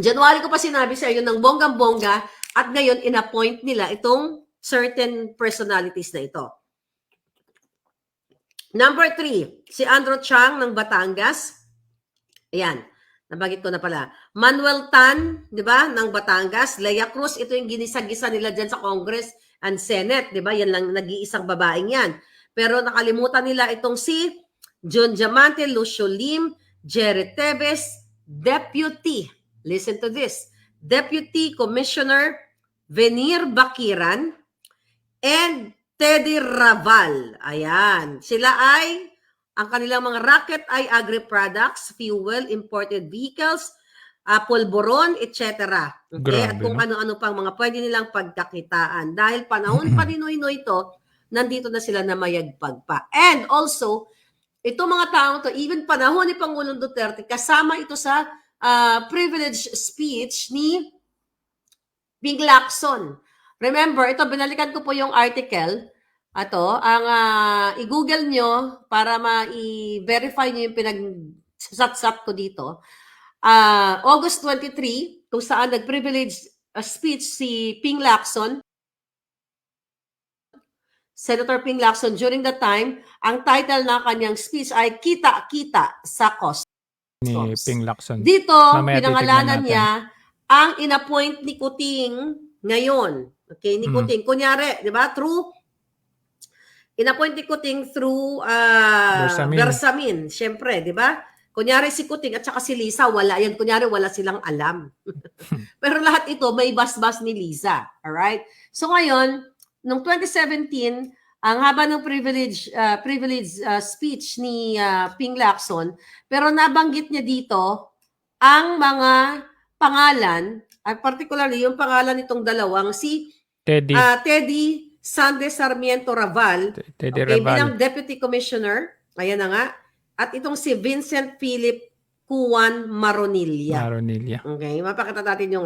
January ko pa sinabi sa iyo ng bonggang-bongga at ngayon in-appoint nila itong certain personalities na ito. Number 3, si Andrew Chang ng Batangas. Ayan, nabagit ko na pala. Manuel Tan, di ba, ng Batangas. Leia Cruz, ito yung ginisa-gisa nila dyan sa Congress and Senate, di ba? Yan lang, nag-iisang babaeng yan. Pero nakalimutan nila itong si John Diamante, Lucio Lim, Jerry Tevez, Deputy, listen to this, Deputy Commissioner Venir Bakiran, and Teddy Raval. Ayan. Sila ay, ang kanilang mga racket ay agri-products, fuel, imported vehicles, pulburon, etc. Okay? At kung ano-ano pang mga pwede nilang pagkakitaan. Dahil panahon pa ni Noynoy ito, nandito na sila na mayagpag pa. And also, ito mga taong to, even panahon ni Pangulong Duterte, kasama ito sa privilege speech ni Ping Lacson. Remember, ito, binalikan ko po yung article. Ito, ang i-google nyo para ma-verify nyo yung pinag-sat-sat ko dito. August 23, kung saan nag-privilege speech si Ping Lacson, Senator Ping Lacson, during the time, ang title na kanyang speech ay Kita-Kita sa Customs. Ni Ping Lacson. Dito, pinangalanan niya ang inappoint ni Kuting ngayon. Okay, ni Kuting. Kunyari, di ba, inappoint ni Kuting through Bersamin. Siyempre, di ba? Kunyari si Kuting at saka si Lisa, wala yan. Kunyari, wala silang alam. Pero lahat ito, may bas-bas ni Lisa. Alright? So ngayon, noong 2017, ang haba ng privilege speech ni Ping Lacson, pero nabanggit niya dito ang mga pangalan, particularly yung pangalan nitong dalawang, si Teddy Sande Sarmiento Raval, bilang Deputy Commissioner, ayan na nga, at itong si Vincent Philip Juan Maronilla. Okay, mapakita natin yung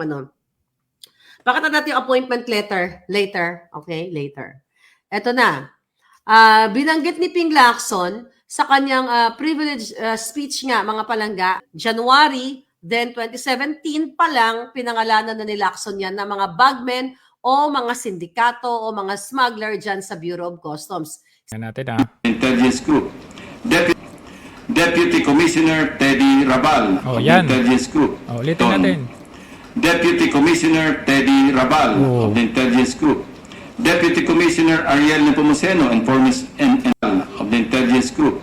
pakita natin yung appointment letter later. Okay, later. Ito na. Binanggit ni Ping Lacson sa kanyang privilege speech nga, mga palangga, January, then 2017 pa lang, pinangalanan na ni Lacson yan na mga bagmen o mga sindikato o mga smuggler dyan sa Bureau of Customs. Intelligence Group. Deputy Commissioner Teddy Raval of the Intelligence Group. Ulitin natin. Deputy Commissioner Teddy Raval of the Intelligence Group. Deputy Commissioner Ariel Nepomuceno of the Intelligence Group.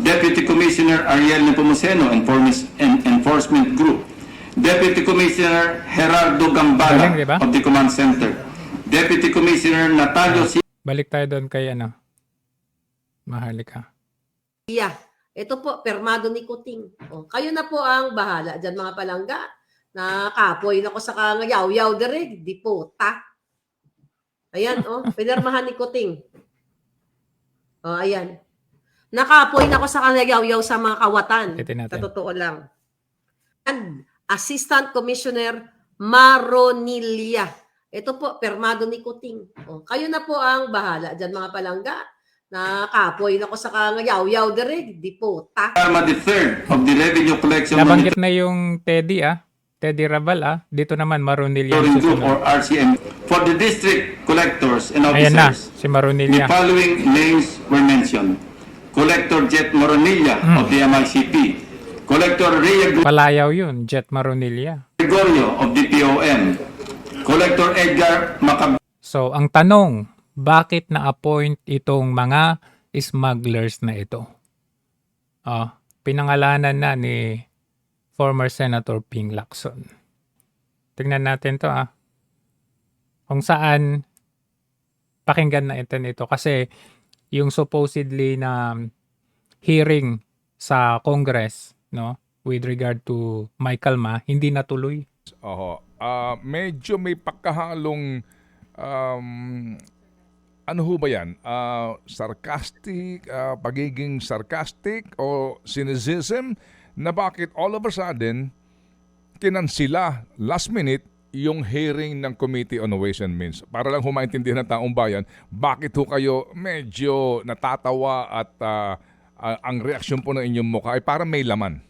Deputy Commissioner Ariel Nepomuceno Enforcement Group. Deputy Commissioner Gerardo Gambala of the Command Center. Deputy Commissioner Natalio Balik tayo doon kay Maharlika. Yeah. Ito po, permado ni Kuting. Kayo na po ang bahala dyan, mga palangga. Nakapoy na ko sa kangayaw-yaw direk. Di po, Ayan, pinirmahan ni Kuting. Ayan. Nakapoy na ko sa kangayaw-yaw sa mga kawatan. Sa totoo lang. And Assistant Commissioner Maronilla. Ito po, permado ni Kuting. Kayo na po ang bahala dyan, mga palangga. Nakapoy na ko sa kangayaw-yaw direk. Di po, the third of the revenue collection. Nabanggit na yung Teddy, Teddy Raval, Dito naman, Maronilla. Or RCM. For the district collectors and officers. Ayan na, si Maronilla. The following names were mentioned. Collector Jet Maronilla of the MICP. Collector Rhea Palayaw yun, Jet Maronilla. Gregorio of the POM. Collector Edgar Macab. So, ang tanong, bakit na-appoint itong mga smugglers na ito? Pinangalanan na ni former Senator Ping Lacson. Tingnan natin to kung saan pakinggan na ito kasi yung supposedly na hearing sa Congress with regard to Michael Ma, hindi natuloy. Medyo may pagkahalong ano ho ba yan? Sarcastic, pagiging sarcastic o cynicism na bakit all of a sudden kinansila last minute yung hearing ng Committee on Ways and Means. Para lang humaintindihan ng taong bayan, bakit ho kayo medyo natatawa at ang reaksyon po ng inyong mukha ay parang may laman?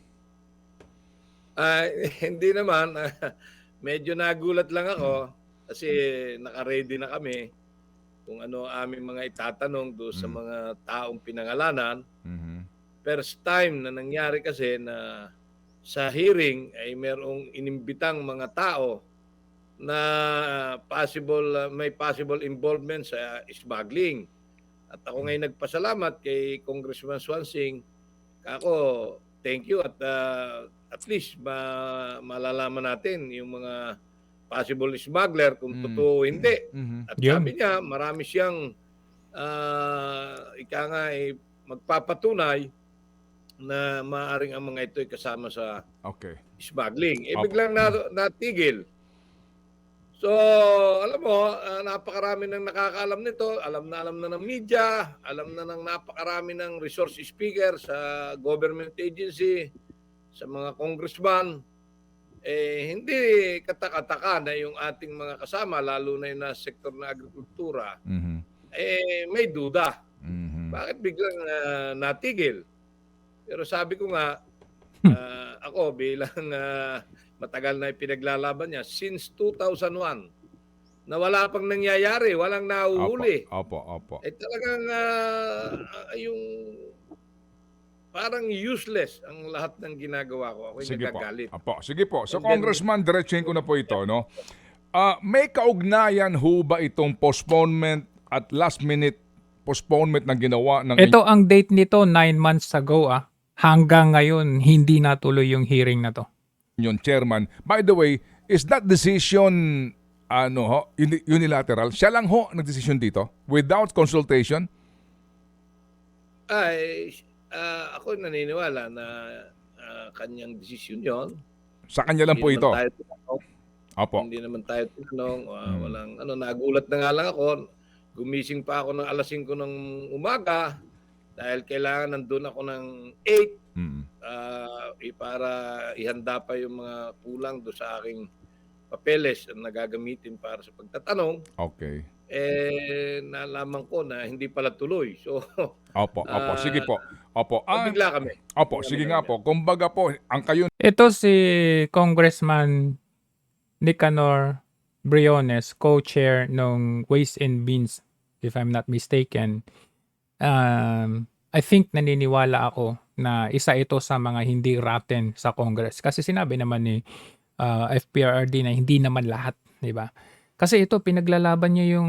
Hindi naman. Medyo nagulat lang ako kasi naka-ready na kami kung ano ang aming mga itatanong doon sa mga taong pinangalanan. Mhm. First time na nangyari kasi na sa hearing ay merong inimbitang mga tao na may possible involvement sa smuggling. At ako ngayon nagpasalamat kay Congressman Swansing. Ako, thank you at least malalaman natin yung mga possible smuggler kung totoo o hindi. Mhm. At Yun. sabi niya, marami siyang ika nga magpapatunay na maaaring ang mga ito ay kasama sa Okay. smuggling. Opo. Biglang natigil. So, alam mo, napakarami ng nakakaalam nito. Alam na ng media, alam na ng napakarami ng resource speaker sa government agency, sa mga congressman. Hindi katakataka na yung ating mga kasama, lalo na yung nasa sektor na agrikultura, Mhm. may duda. Mhm. Bakit biglang natigil? Pero sabi ko nga, ako bilang matagal na ipinaglalaban niya, since 2001, na wala pang nangyayari, walang nahuhuli. Opo. Talagang yung parang useless ang lahat ng ginagawa ko. Ako'y Sige po. nagagalit. Sige po. So And then- Congressman, diretsuhin ko na po ito, no? May kaugnayan ho ba itong postponement at last minute postponement na ginawa ng Ito ang date nito 9 months ago Hanggang ngayon hindi natuloy yung hearing na to. inyong chairman? By the way, is that decision unilateral? Siya lang ho nagdesisyon dito without consultation? Ako naniniwala na kanyang desisyon yon. Sa kanya lang po ito. Opo. Hindi naman tayo tinanong. Walang, nagulat na nga lang ako. Gumising pa ako ng alas 5 ng umaga dahil kailangan nandun ako ng 8 para ihanda pa yung mga kulang do sa aking papeles na nagagamitin para sa pagtatanong. Okay. Nalaman ko na hindi pala tuloy. So, Opo. Sige po. Opo. bigla kami. Opo, sige nga po. Kumbaga po, ang kayo Ito si Congressman Nicanor Briones, co-chair ng Ways and Means, if I'm not mistaken. I think naniniwala ako na isa ito sa mga hindi rotten sa Congress. Kasi sinabi naman ni FPRRD na hindi naman lahat, di ba? Kasi ito pinaglalaban niya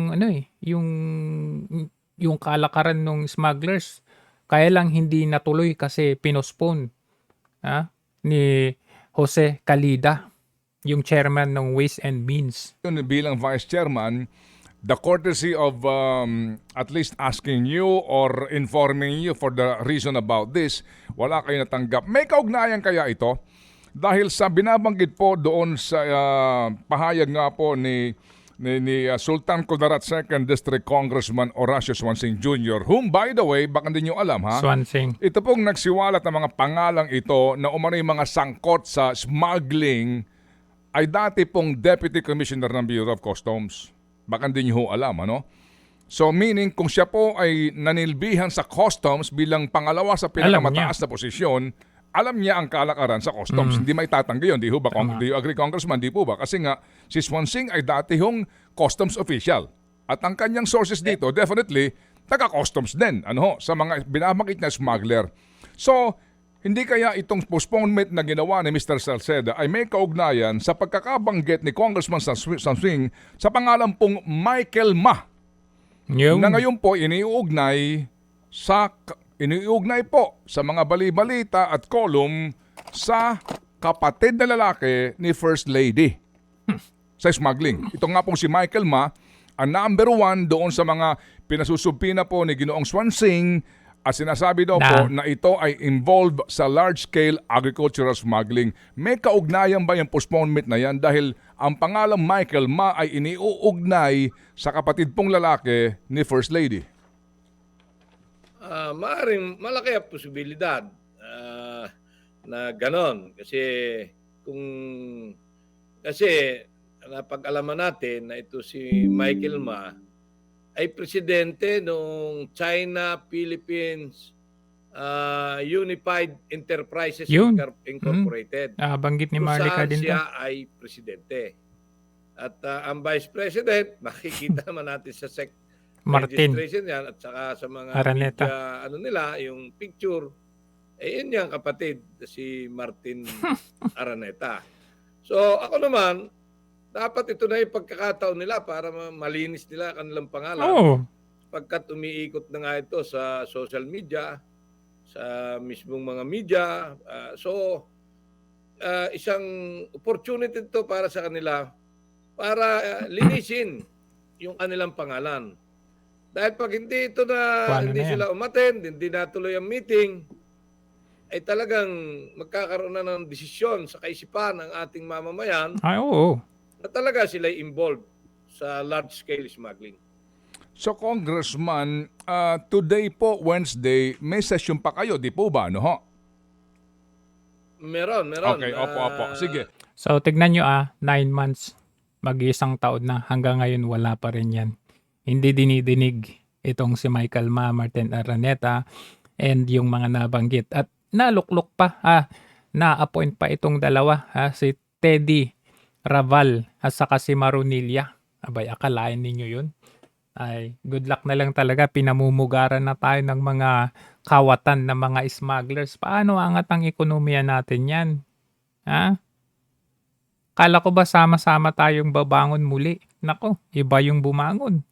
yung kalakaran ng smugglers. Kaya lang hindi natuloy kasi pinospone ni Jose Calida, yung chairman ng Ways and Means. bilang vice chairman, the courtesy of at least asking you or informing you for the reason about this, wala kayo natanggap. May kaugnayan kaya ito? Dahil sa binabanggit po doon sa pahayag nga po ni Sultan Kudarat 2nd District Congressman Horacio Swansing Jr., whom by the way, baka hindi nyo alam Swansing. ito pong nagsiwalat ng mga pangalang ito na umano'y mga sangkot sa smuggling ay dati pong Deputy Commissioner ng Bureau of Customs. Baka hindi nyo alam, So meaning kung siya po ay nanilbihan sa Customs bilang pangalawa sa pinakamataas na posisyon, alam niya ang kalakaran sa Customs. Hindi may tatanggi yun. Di ho ba? Do you agree, Congressman? Di po ba? Kasi nga, si Swansing ay dati hong Customs official. At ang kanyang sources dito, definitely, taga-Customs din. Sa mga binabanggit na smuggler. So, hindi kaya itong postponement na ginawa ni Mr. Salceda ay may kaugnayan sa pagkakabanggit ni Congressman Swansing sa pangalan pong Michael Ma na ngayon po iniuugnay po sa mga bali-balita at column sa kapatid na lalaki ni First Lady sa smuggling. Ito nga pong si Michael Ma, ang number 1 doon sa mga pinasusumpina po ni Ginoong Swansing at sinasabi daw po na ito ay involved sa large-scale agricultural smuggling. May kaugnayan ba yung postponement na yan? Dahil ang pangalang Michael Ma ay iniuugnay sa kapatid pong lalaki ni First Lady. Maaaring malaki ang posibilidad na ganon. Kasi napag-alaman natin na ito si Michael Ma ay presidente ng China-Philippines Unified Enterprises Yun. Incorporated. Banggit ni Kung Marlica saan din to. siya ay presidente. At ang vice president, makikita naman natin sa SEC Martin registration yan at saka sa mga Araneta. media, nila, yung picture, yun yung kapatid, si Martin Araneta. So ako naman, dapat ito na yung pagkakataon nila para malinis nila kanilang pangalan. Oo. Pagkat umiikot na nga ito sa social media, sa mismong mga media. Isang opportunity ito para sa kanila para linisin yung kanilang pangalan. Dahil pag hindi ito Paano hindi na yan? sila umattend, hindi natuloy ang meeting, ay talagang magkakaroon na ng desisyon sa kaisipan ng ating mamamayan Ay, oo. na talaga sila involved sa large-scale smuggling. So Congressman, today po, Wednesday, may session pa kayo, di po ba? No, ho? Meron. Okay, opo. Sige. So, tignan nyo 9 months. Mag-isang taon na. Hanggang ngayon, wala pa rin yan. Hindi dinidinig itong si Michael Ma, Martin Araneta, and yung mga nabanggit. At naluklok pa, na-appoint pa itong dalawa, si Teddy Raval at saka si Marunilla. Abay, akalain ninyo yun? Ay, good luck na lang talaga. Pinamumugaran na tayo ng mga kawatan ng mga smugglers. Paano angat ang ekonomiya natin yan? Ha? Kala ko ba sama-sama tayong babangon muli? Nako, iba yung bumangon.